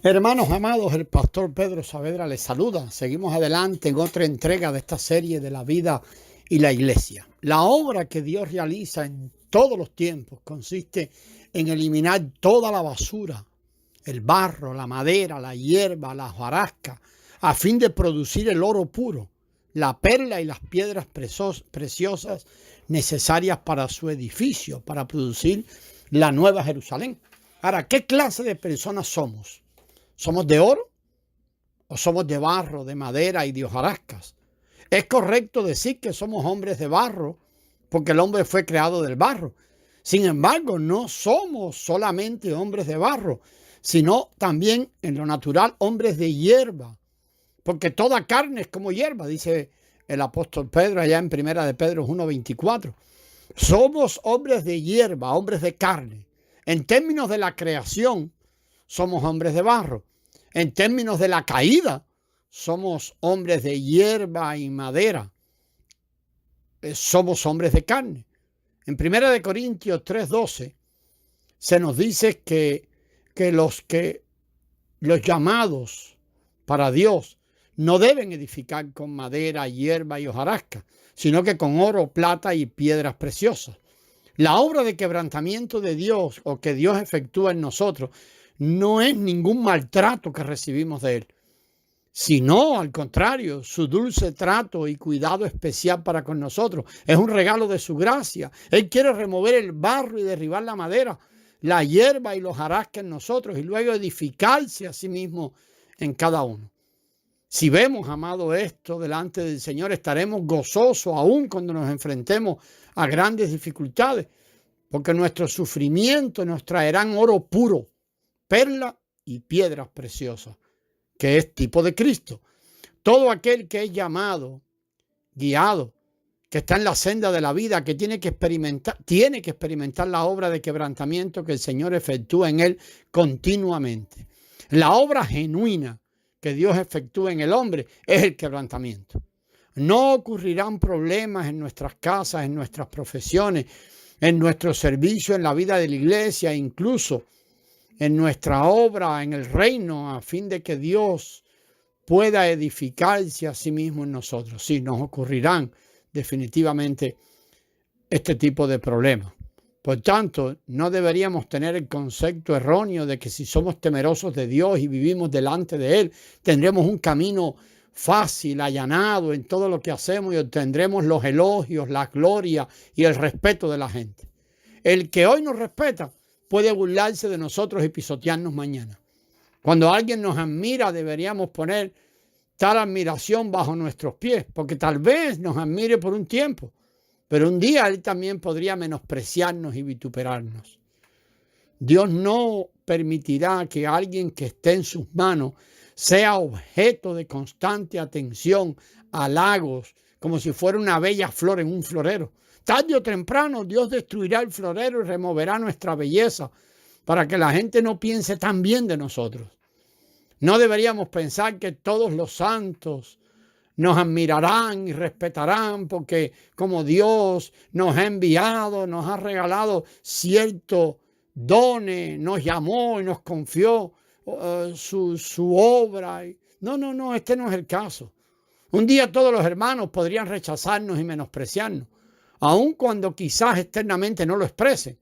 Hermanos amados, el pastor Pedro Saavedra les saluda. Seguimos adelante en otra entrega de esta serie de la vida y la iglesia. La obra que Dios realiza en todos los tiempos consiste en eliminar toda la basura, el barro, la madera, la hierba, la hojarasca, a fin de producir el oro puro, la perla y las piedras preciosas necesarias para su edificio, para producir la nueva Jerusalén. Ahora, ¿qué clase de personas somos? ¿Somos de oro o somos de barro, de madera y de hojarascas? Es correcto decir que somos hombres de barro porque el hombre fue creado del barro. Sin embargo, no somos solamente hombres de barro, sino también en lo natural hombres de hierba, porque toda carne es como hierba, dice el apóstol Pedro allá en Primera de Pedro 1:24. Somos hombres de hierba, hombres de carne. En términos de la creación, somos hombres de barro. En términos de la caída, somos hombres de hierba y madera. Somos hombres de carne. En 1 Corintios 3:12 se nos dice que los llamados para Dios no deben edificar con madera, hierba y hojarasca, sino que con oro, plata y piedras preciosas. La obra de quebrantamiento de Dios o que Dios efectúa en nosotros no es ningún maltrato que recibimos de Él, sino al contrario, su dulce trato y cuidado especial para con nosotros. Es un regalo de su gracia. Él quiere remover el barro y derribar la madera, la hierba y los hojarasca en nosotros y luego edificarse a sí mismo en cada uno. Si vemos, amado, esto delante del Señor, estaremos gozosos aún cuando nos enfrentemos a grandes dificultades, porque nuestros sufrimientos nos traerán oro puro, perla y piedras preciosas, que es tipo de Cristo. Todo aquel que es llamado, guiado, que está en la senda de la vida, que tiene que experimentar la obra de quebrantamiento que el Señor efectúa en él continuamente. La obra genuina que Dios efectúa en el hombre es el quebrantamiento. No ocurrirán problemas en nuestras casas, en nuestras profesiones, en nuestro servicio, en la vida de la iglesia, incluso en nuestra obra, en el reino, a fin de que Dios pueda edificarse a sí mismo en nosotros. Sí, nos ocurrirán definitivamente este tipo de problemas. Por tanto, no deberíamos tener el concepto erróneo de que si somos temerosos de Dios y vivimos delante de Él, tendremos un camino fácil, allanado en todo lo que hacemos y obtendremos los elogios, la gloria y el respeto de la gente. El que hoy nos respeta puede burlarse de nosotros y pisotearnos mañana. Cuando alguien nos admira, deberíamos poner tal admiración bajo nuestros pies, porque tal vez nos admire por un tiempo, pero un día él también podría menospreciarnos y vituperarnos. Dios no permitirá que alguien que esté en sus manos sea objeto de constante atención, halagos, como si fuera una bella flor en un florero. Tarde o temprano Dios destruirá el florero y removerá nuestra belleza para que la gente no piense tan bien de nosotros. No deberíamos pensar que todos los santos nos admirarán y respetarán porque como Dios nos ha enviado, nos ha regalado ciertos dones, nos llamó y nos confió su obra. No, este no es el caso. Un día todos los hermanos podrían rechazarnos y menospreciarnos, aun cuando quizás externamente no lo expresen,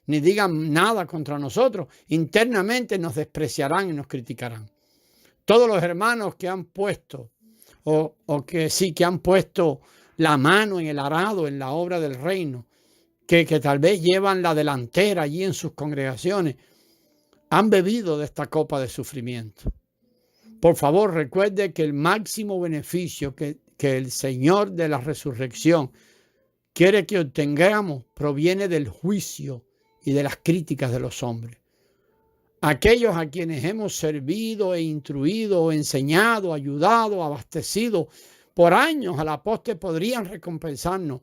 ni digan nada contra nosotros, internamente nos despreciarán y nos criticarán. Todos los hermanos que han puesto que han puesto la mano en el arado, en la obra del reino, que tal vez llevan la delantera allí en sus congregaciones, han bebido de esta copa de sufrimiento. Por favor, recuerde que el máximo beneficio que el Señor de la resurrección quiere que obtengamos proviene del juicio y de las críticas de los hombres. Aquellos a quienes hemos servido e instruido, enseñado, ayudado, abastecido por años a la postre podrían recompensarnos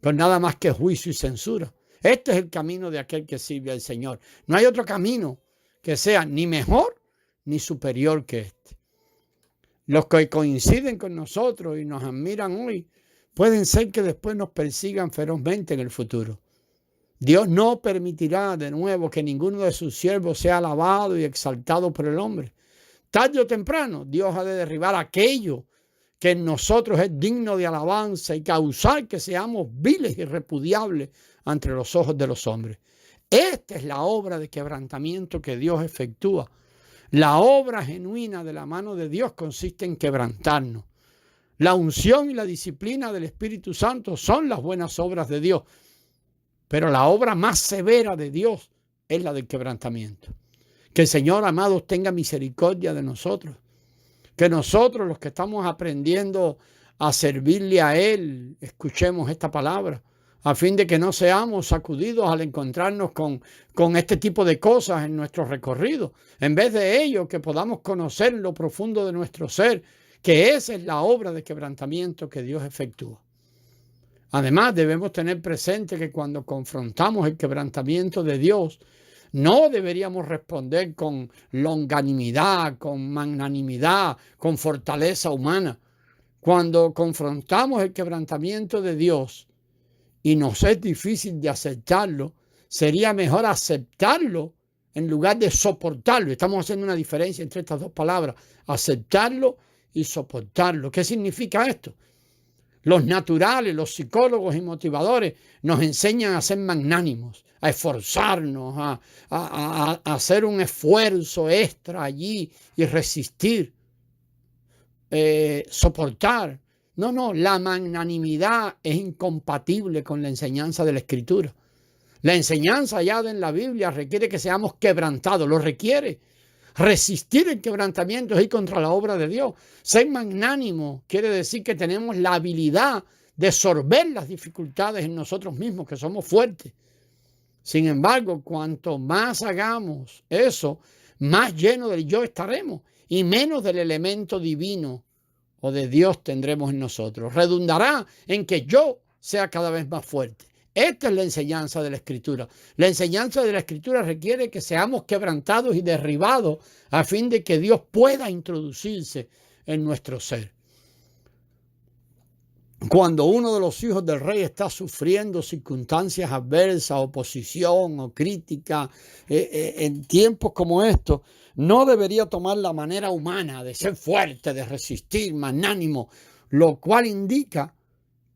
con nada más que juicio y censura. Este es el camino de aquel que sirve al Señor. No hay otro camino que sea ni mejor ni superior que este. Los que coinciden con nosotros y nos admiran hoy pueden ser que después nos persigan ferozmente en el futuro. Dios no permitirá de nuevo que ninguno de sus siervos sea alabado y exaltado por el hombre. tarde o temprano, Dios ha de derribar aquello que en nosotros es digno de alabanza y causar que seamos viles y repudiables ante los ojos de los hombres. Esta es la obra de quebrantamiento que Dios efectúa. La obra genuina de la mano de Dios consiste en quebrantarnos. La unción y la disciplina del Espíritu Santo son las buenas obras de Dios, pero la obra más severa de Dios es la del quebrantamiento. Que el Señor, amados, tenga misericordia de nosotros. Que nosotros, los que estamos aprendiendo a servirle a Él, escuchemos esta palabra, a fin de que no seamos sacudidos al encontrarnos con este tipo de cosas en nuestro recorrido. En vez de ello, que podamos conocer lo profundo de nuestro ser, que esa es la obra de quebrantamiento que Dios efectúa. Además, debemos tener presente que cuando confrontamos el quebrantamiento de Dios, no deberíamos responder con longanimidad, con magnanimidad, con fortaleza humana. Cuando confrontamos el quebrantamiento de Dios y nos es difícil de aceptarlo, sería mejor aceptarlo en lugar de soportarlo. Estamos haciendo una diferencia entre estas dos palabras, aceptarlo y soportarlo. ¿Qué significa esto? Los naturales, los psicólogos y motivadores nos enseñan a ser magnánimos, a esforzarnos, a hacer un esfuerzo extra allí y resistir, soportar. No, la magnanimidad es incompatible con la enseñanza de la Escritura. La enseñanza hallada en la Biblia requiere que seamos quebrantados, lo requiere. Resistir el quebrantamiento es ir contra la obra de Dios. Ser magnánimo quiere decir que tenemos la habilidad de sorber las dificultades en nosotros mismos, que somos fuertes. Sin embargo, cuanto más hagamos eso, más lleno del yo estaremos y menos del elemento divino o de Dios tendremos en nosotros. Redundará en que yo sea cada vez más fuerte. Esta es la enseñanza de la Escritura. La enseñanza de la Escritura requiere que seamos quebrantados y derribados a fin de que Dios pueda introducirse en nuestro ser. Cuando uno de los hijos del rey está sufriendo circunstancias adversas, oposición o crítica, en tiempos como estos, no debería tomar la manera humana de ser fuerte, de resistir, magnánimo, lo cual indica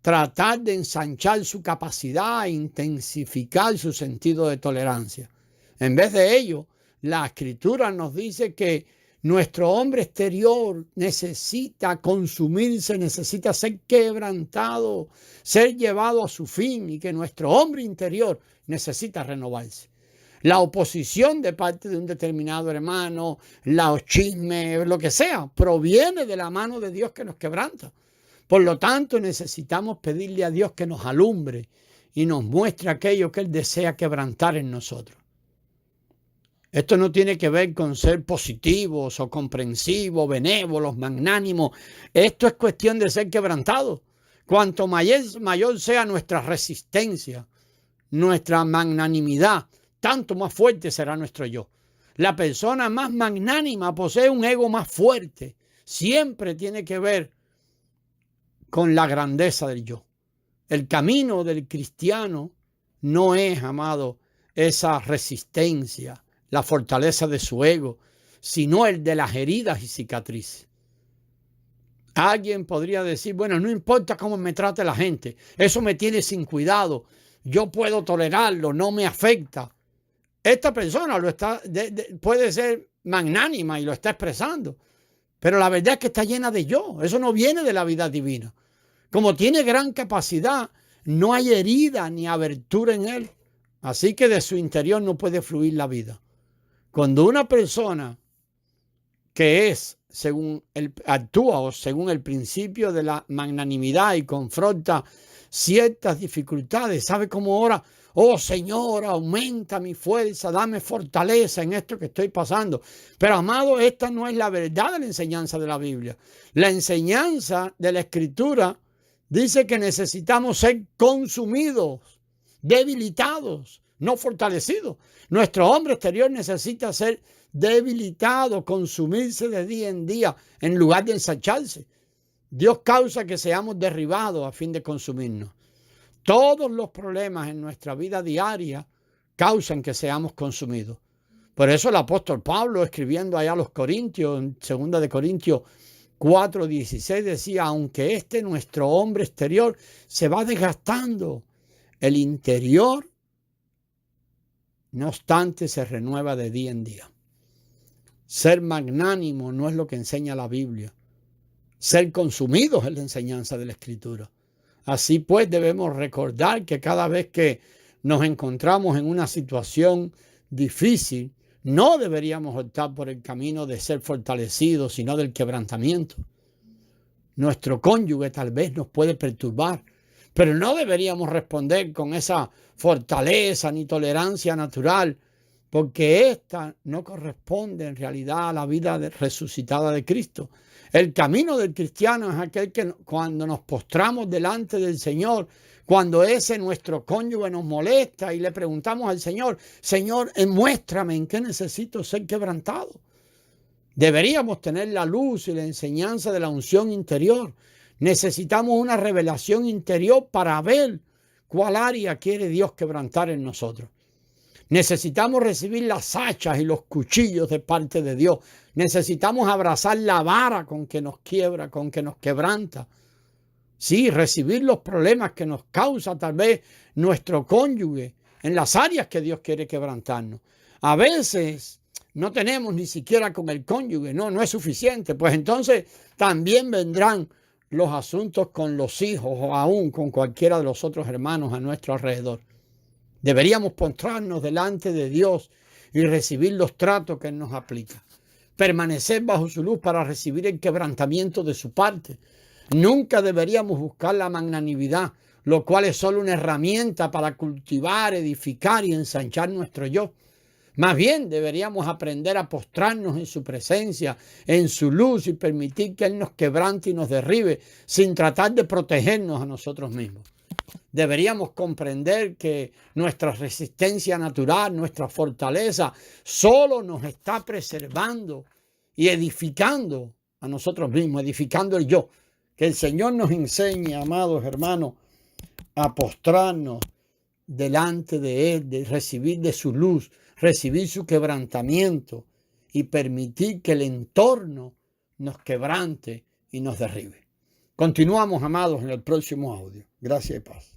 tratar de ensanchar su capacidad e intensificar su sentido de tolerancia. En vez de ello, la Escritura nos dice que nuestro hombre exterior necesita consumirse, necesita ser quebrantado, ser llevado a su fin, y que nuestro hombre interior necesita renovarse. La oposición de parte de un determinado hermano, los chismes, lo que sea, proviene de la mano de Dios que nos quebranta. Por lo tanto, necesitamos pedirle a Dios que nos alumbre y nos muestre aquello que Él desea quebrantar en nosotros. Esto no tiene que ver con ser positivos o comprensivos, benévolos, magnánimos. Esto es cuestión de ser quebrantados. Cuanto mayor sea nuestra resistencia, nuestra magnanimidad, tanto más fuerte será nuestro yo. La persona más magnánima posee un ego más fuerte. Siempre tiene que ver con la grandeza del yo. El camino del cristiano no es, amado, esa resistencia, la fortaleza de su ego, sino el de las heridas y cicatrices. Alguien podría decir, bueno, no importa cómo me trate la gente, eso me tiene sin cuidado, yo puedo tolerarlo, no me afecta. Esta persona puede ser magnánima y lo está expresando, pero la verdad es que está llena de yo. Eso no viene de la vida divina. Como tiene gran capacidad, no hay herida ni abertura en él. Así que de su interior no puede fluir la vida. Cuando una persona que actúa según el principio de la magnanimidad y confronta ciertas dificultades, sabe cómo ora: oh Señor, aumenta mi fuerza, dame fortaleza en esto que estoy pasando. Pero, amado, esta no es la verdad de la enseñanza de la Biblia. La enseñanza de la Escritura dice que necesitamos ser consumidos, debilitados, no fortalecidos. Nuestro hombre exterior necesita ser debilitado, consumirse de día en día en lugar de ensancharse. Dios causa que seamos derribados a fin de consumirnos. Todos los problemas en nuestra vida diaria causan que seamos consumidos. Por eso el apóstol Pablo, escribiendo allá a los Corintios, en 2 de Corintios 4:16, decía, aunque nuestro hombre exterior se va desgastando, el interior, no obstante, se renueva de día en día. Ser magnánimo no es lo que enseña la Biblia. Ser consumidos es la enseñanza de la Escritura. Así pues, debemos recordar que cada vez que nos encontramos en una situación difícil, no deberíamos optar por el camino de ser fortalecidos, sino del quebrantamiento. Nuestro cónyuge tal vez nos puede perturbar, pero no deberíamos responder con esa fortaleza ni tolerancia natural, porque esta no corresponde en realidad a la vida resucitada de Cristo. El camino del cristiano es aquel que cuando nos postramos delante del Señor, cuando nuestro cónyuge nos molesta y le preguntamos al Señor, Señor, muéstrame en qué necesito ser quebrantado. Deberíamos tener la luz y la enseñanza de la unción interior. Necesitamos una revelación interior para ver cuál área quiere Dios quebrantar en nosotros. Necesitamos recibir las hachas y los cuchillos de parte de Dios. Necesitamos abrazar la vara con que nos quiebra, con que nos quebranta. Sí, recibir los problemas que nos causa tal vez nuestro cónyuge en las áreas que Dios quiere quebrantarnos. A veces no tenemos ni siquiera con el cónyuge, no es suficiente. Pues entonces también vendrán los asuntos con los hijos o aún con cualquiera de los otros hermanos a nuestro alrededor. Deberíamos postrarnos delante de Dios y recibir los tratos que Él nos aplica. Permanecer bajo su luz para recibir el quebrantamiento de su parte. Nunca deberíamos buscar la magnanimidad, lo cual es solo una herramienta para cultivar, edificar y ensanchar nuestro yo. Más bien deberíamos aprender a postrarnos en su presencia, en su luz y permitir que Él nos quebrante y nos derribe sin tratar de protegernos a nosotros mismos. Deberíamos comprender que nuestra resistencia natural, nuestra fortaleza, solo nos está preservando y edificando a nosotros mismos, edificando el yo. Que el Señor nos enseñe, amados hermanos, a postrarnos delante de Él, de recibir de su luz, recibir su quebrantamiento y permitir que el entorno nos quebrante y nos derribe. Continuamos, amados, en el próximo audio. Gracias y paz.